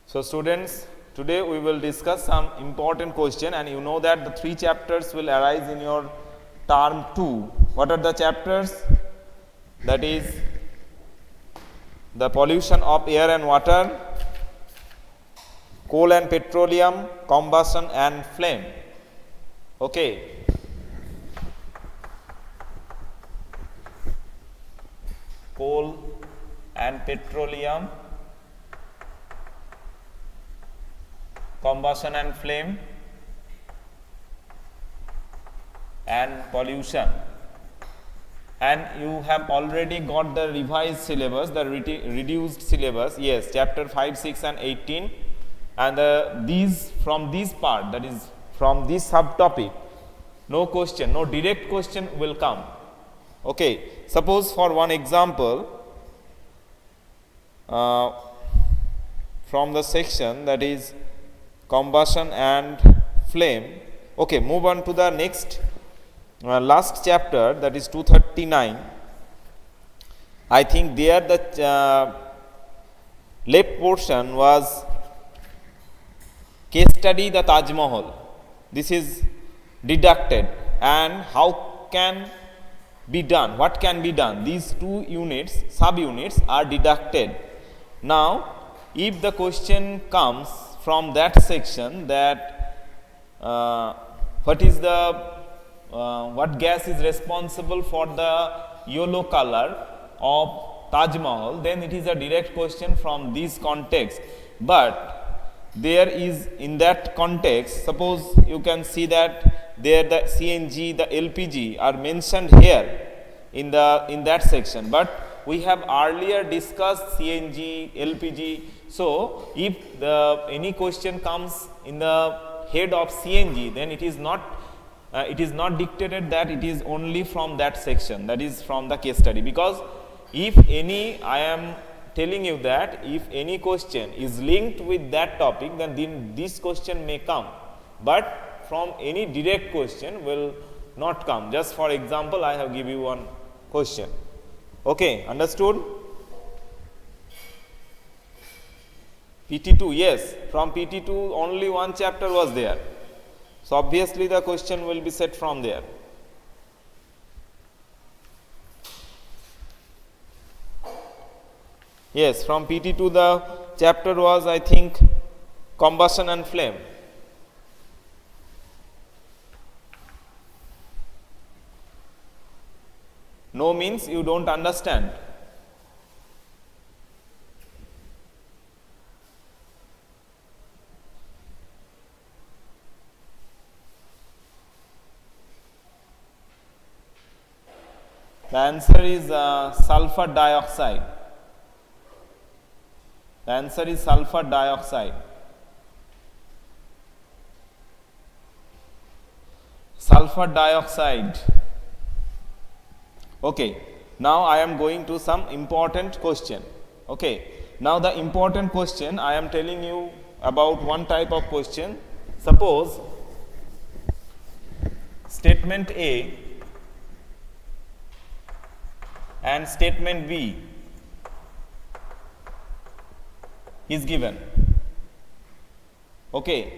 So students, today we will discuss some important question, and you know that the 3 chapters will arise in your term 2. What are the chapters? That is the pollution of air and water, coal and petroleum, combustion and flame. Okay. Coal and petroleum, combustion and flame, and pollution. And you have already got the revised syllabus, the reduced syllabus, yes, chapter 5, 6 and 18, and these from this part, that is from this subtopic, no question, no direct question will come. Okay, suppose for one example, from the section that is combustion and flame. Okay, move on to the next last chapter, that is 239. I think there the left portion was case study the Taj Mahal. This is deducted, and how can be done, what can be done? These 2 units, sub units are deducted. Now if the question comes from that section, that what is the what gas is responsible for the yellow color of Taj Mahal, then it is a direct question from this context. But there is, in that context, suppose you can see that there the CNG, the LPG are mentioned here in that section, but we have earlier discussed CNG, LPG. So if any question comes in the head of CNG, then it is not dictated that it is only from that section, that is from the case study, because if any, I am telling you that if any question is linked with that topic, then this question may come, but from any direct question will not come. Just for example, I have give you one question. Okay, understood? PT2, yes, from PT2 only one chapter was there. So obviously the question will be set from there. Yes, from PT2 the chapter was, I think, combustion and flame. No means you don't understand. The answer is sulfur dioxide. The answer is sulfur dioxide. Sulfur dioxide. Okay, now I am going to some important question. Okay, now the important question, I am telling you about one type of question. Suppose statement A and statement B is given. Okay,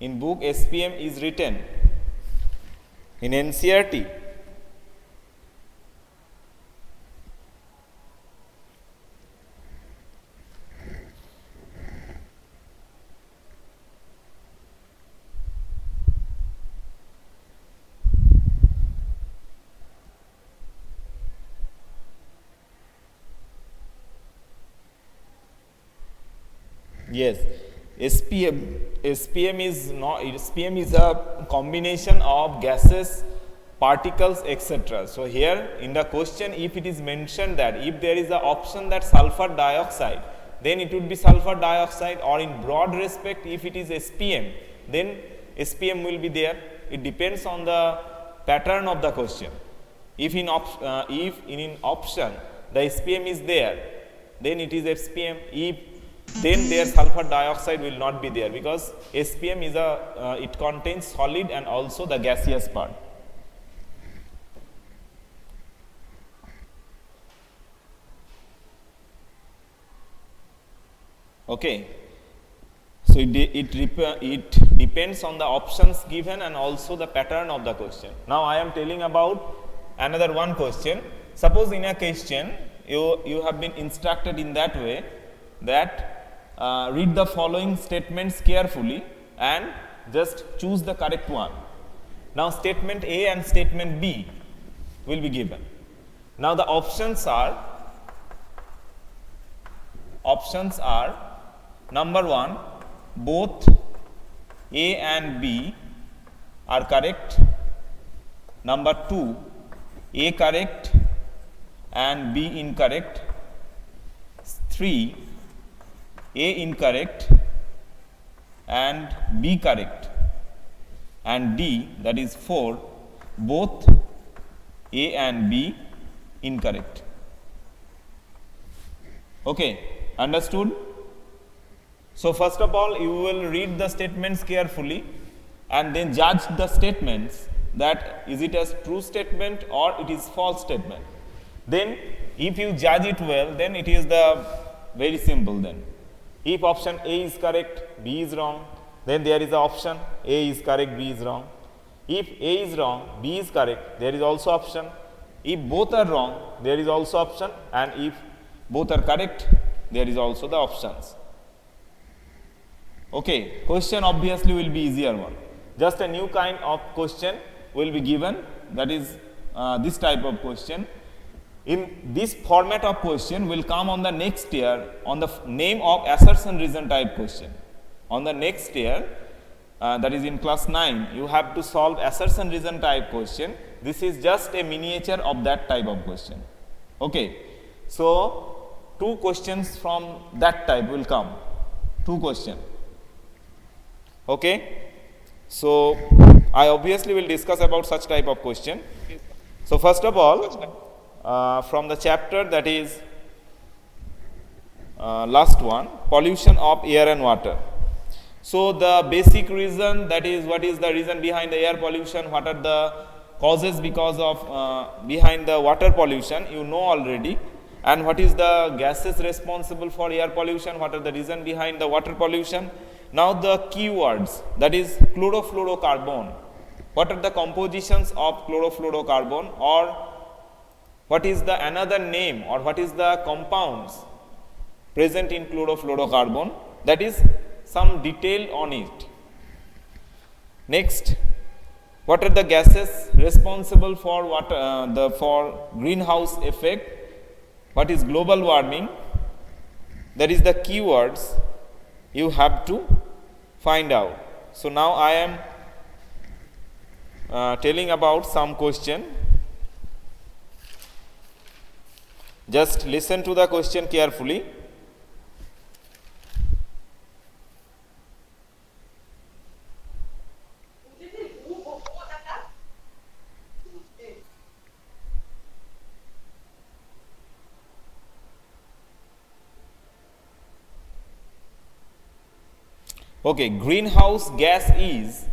in book SPM is written, in NCERT yes, SPM is not, SPM is a combination of gases, particles, etc. So here in the question, if it is mentioned that if there is an option that sulfur dioxide, then it would be sulfur dioxide, or in broad respect if it is SPM, then SPM will be there. It depends on the pattern of the question. If in option the SPM is there, then it is SPM. If then their sulfur dioxide will not be there, because SPM is it contains solid and also the gaseous part. Okay. So it depends on the options given and also the pattern of the question. Now I am telling about another one question. Suppose in a question you have been instructed in that way that read the following statements carefully and just choose the correct one. Now statement A and statement B will be given. Now the options are number 1, both A and B are correct. Number 2, A correct and B incorrect. 3, A incorrect and B correct. And D, that is 4, both A and B incorrect. Okay, understood? So first of all, you will read the statements carefully and then judge the statements that is it a true statement or it is false statement. Then if you judge it well, then it is the very simple then. If option A is correct, B is wrong, then there is the option A is correct, B is wrong. If A is wrong, B is correct, there is also option. If both are wrong, there is also option, and if both are correct, there is also the options. Okay, question obviously will be easier one. Just a new kind of question will be given, that is this type of question. In this format of question will come on the next year on the name of assertion reason type question. On the next year, that is in class 9, you have to solve assertion reason type question. This is just a miniature of that type of question. Okay, so 2 questions from that type will come, 2 questions. Okay, so I obviously will discuss about such type of question. So first of all, from the chapter that is last one, pollution of air and water. So the basic reason, that is what is the reason behind the air pollution, what are the causes because of behind the water pollution, you know already, and what is the gases responsible for air pollution, what are the reason behind the water pollution. Now the keywords, that is chlorofluorocarbon. What are the compositions of chlorofluorocarbon, or what is the another name, or what is the compounds present in chlorofluorocarbon, that is some detail on it. Next, what are the gases responsible for water, for greenhouse effect, what is global warming, that is the keywords you have to find out. So now I am telling about some question. Just listen to the question carefully. Okay, greenhouse gas is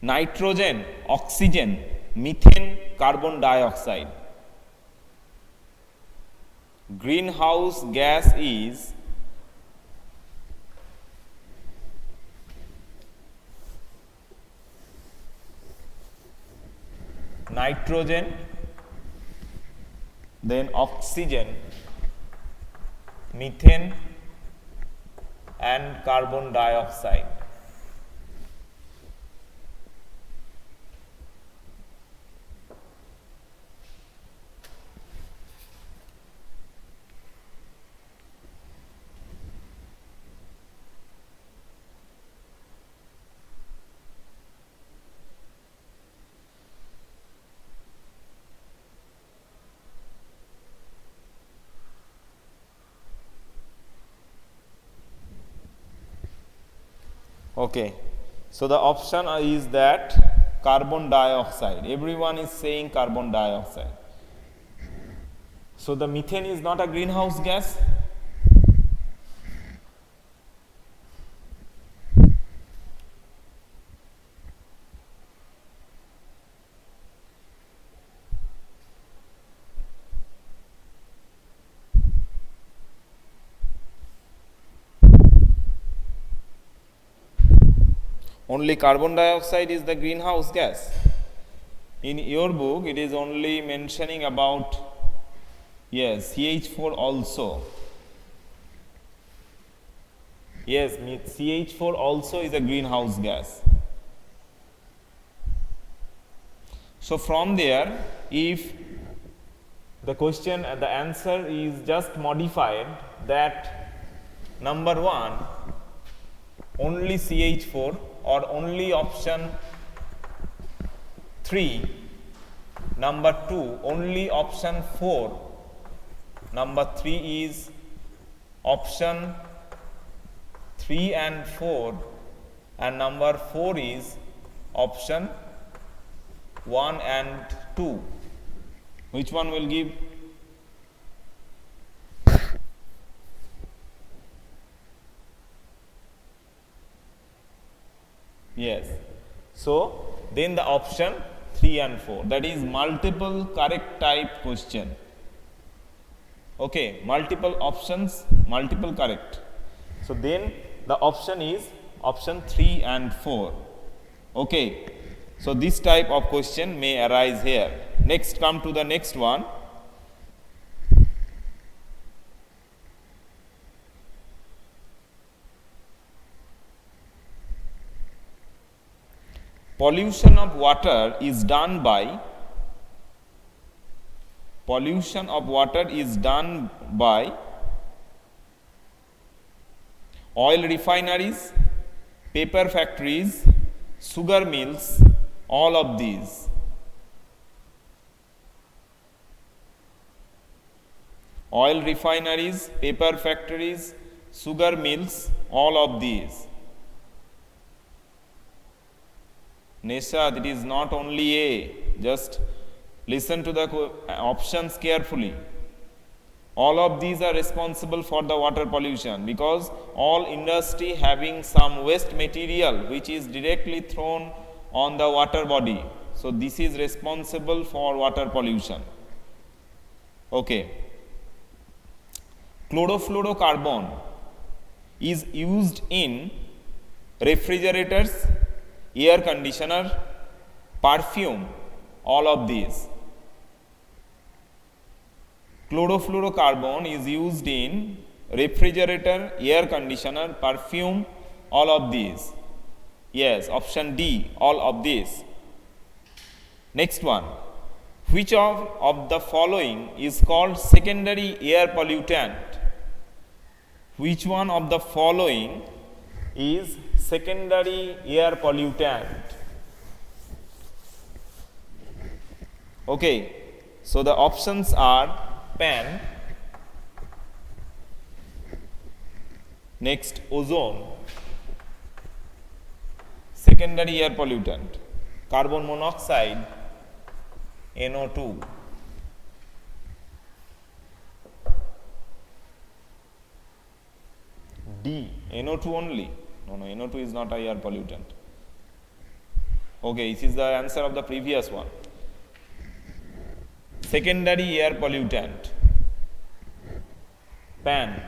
nitrogen, oxygen, methane, carbon dioxide. Greenhouse gas is nitrogen, then oxygen, methane and carbon dioxide. Okay, so the option is that carbon dioxide. Everyone is saying carbon dioxide. So the methane is not a greenhouse gas. Only carbon dioxide is the greenhouse gas. In your book, it is only mentioning about, yes, CH4 also. Yes, CH4 also is a greenhouse gas. So from there, if the question, the answer is just modified that number 1 only CH4 or only option 3, number 2 only option 4, number 3 is option 3 and 4, and number 4 is option 1 and 2. Which one will give? Yes. So then the option 3 and 4, that is multiple correct type question. Okay, multiple options, multiple correct. So then the option is option 3 and 4. Okay. So this type of question may arise here. Next, come to the next one. Pollution of water is done by oil refineries, paper factories, sugar mills, all of these. Oil refineries, paper factories, sugar mills, all of these. Neshad, it is not only A. Just listen to the options carefully. All of these are responsible for the water pollution because all industry having some waste material which is directly thrown on the water body. So this is responsible for water pollution. Okay. Chlorofluorocarbon is used in refrigerators, air conditioner, perfume, all of these. Chlorofluorocarbon is used in refrigerator, air conditioner, perfume, all of these. Yes, option D, all of these. Next one. Which of the following is called secondary air pollutant? Which one of the following is secondary air pollutant? Okay, so the options are PAN, next ozone, secondary air pollutant, carbon monoxide, NO2. D, NO2 only. No, NO2 is not a air pollutant. Okay, this is the answer of the previous one. Secondary air pollutant, PAN.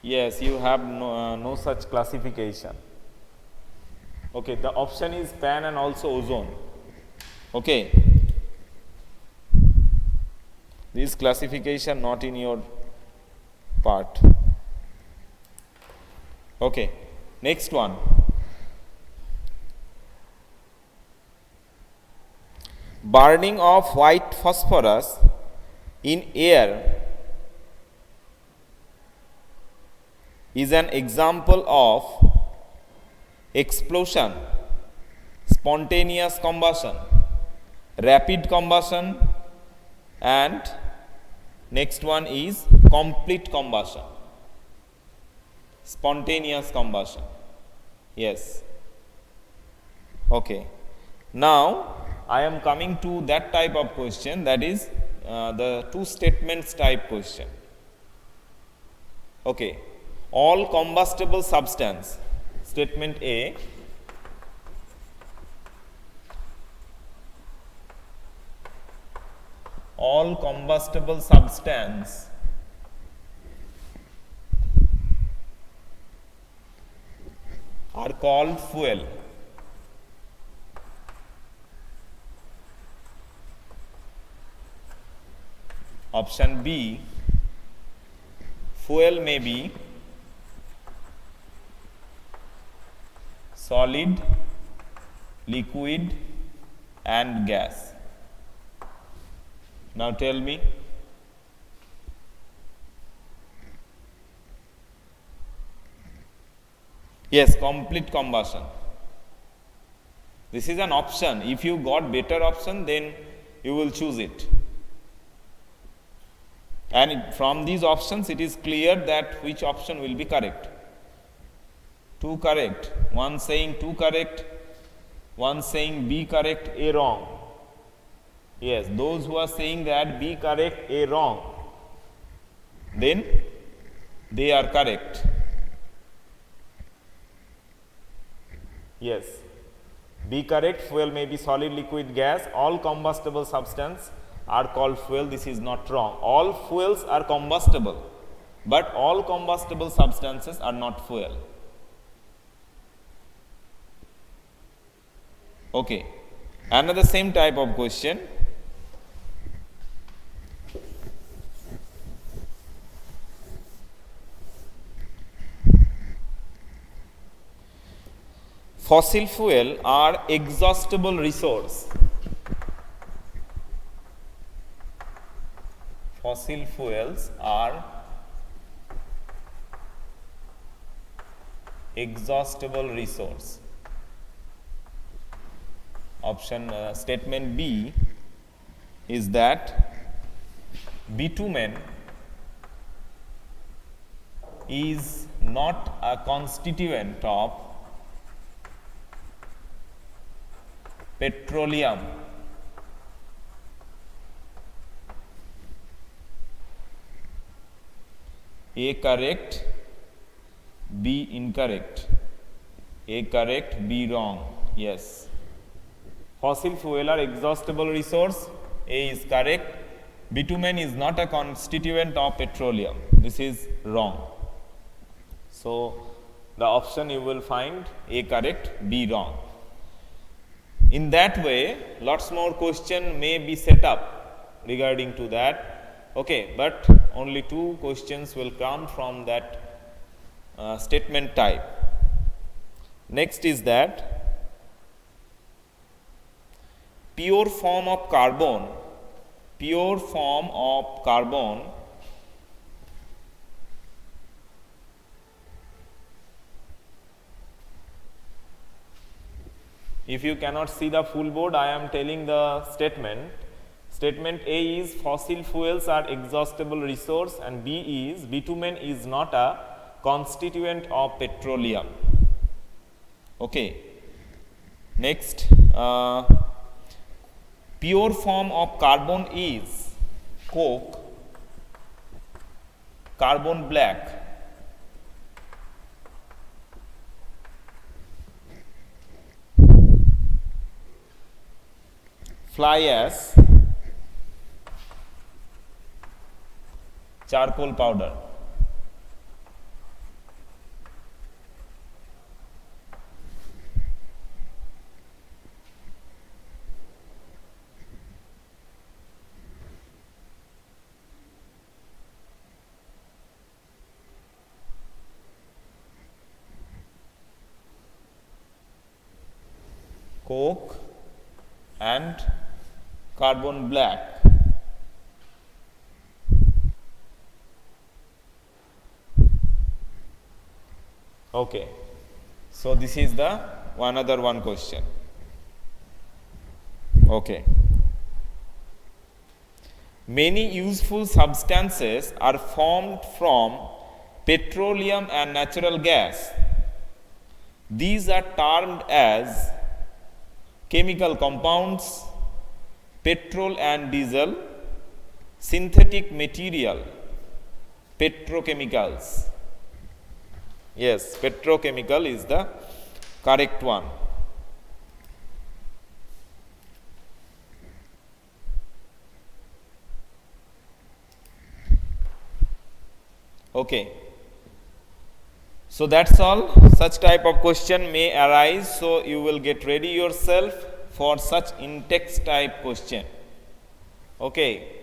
Yes, you have no such classification. Okay, the option is PAN and also ozone. Okay, this classification not in your part. Okay, next one. Burning of white phosphorus in air is an example of explosion, spontaneous combustion, rapid combustion, and next one is complete combustion, spontaneous combustion. Yes. Okay. Now I am coming to that type of question, that is the two statements type question. Okay. All combustible substance, statement A, all combustible substance are called fuel. Option B, fuel may be solid, liquid and gas. Now tell me. Yes, complete combustion. This is an option. If you got better option, then you will choose it. And from these options, it is clear that which option will be correct. 2 correct, one saying 2 correct, one saying B correct, A wrong. Yes, those who are saying that B correct, A wrong, then they are correct. Yes, B correct, fuel may be solid, liquid, gas, all combustible substance are called fuel. This is not wrong. All fuels are combustible, but all combustible substances are not fuel. Okay, another same type of question. Fossil fuel are exhaustible resource. Fossil fuels are exhaustible resource. Option statement B is that bitumen is not a constituent of petroleum. A correct, B incorrect. A correct, B wrong. Yes. Fossil fuel are exhaustible resource. A is correct. Bitumen is not a constituent of petroleum. This is wrong. So the option you will find A correct, B wrong. In that way, lots more question may be set up regarding to that. Okay, but only 2 questions will come from that statement type. Next is that pure form of carbon if you cannot see the full board, I am telling the statement. Statement A is fossil fuels are exhaustible resource, and B is bitumen is not a constituent of petroleum. Okay. Next, pure form of carbon is coke, carbon black, fly ash, charcoal powder. Coke and carbon black. Okay, so this is the another one question. Okay. Many useful substances are formed from petroleum and natural gas. These are termed as chemical compounds, petrol and diesel, synthetic material, petrochemicals. Yes, petrochemical is the correct one. Okay. So that's all. Such type of question may arise, so you will get ready yourself for such in-text type question. Okay.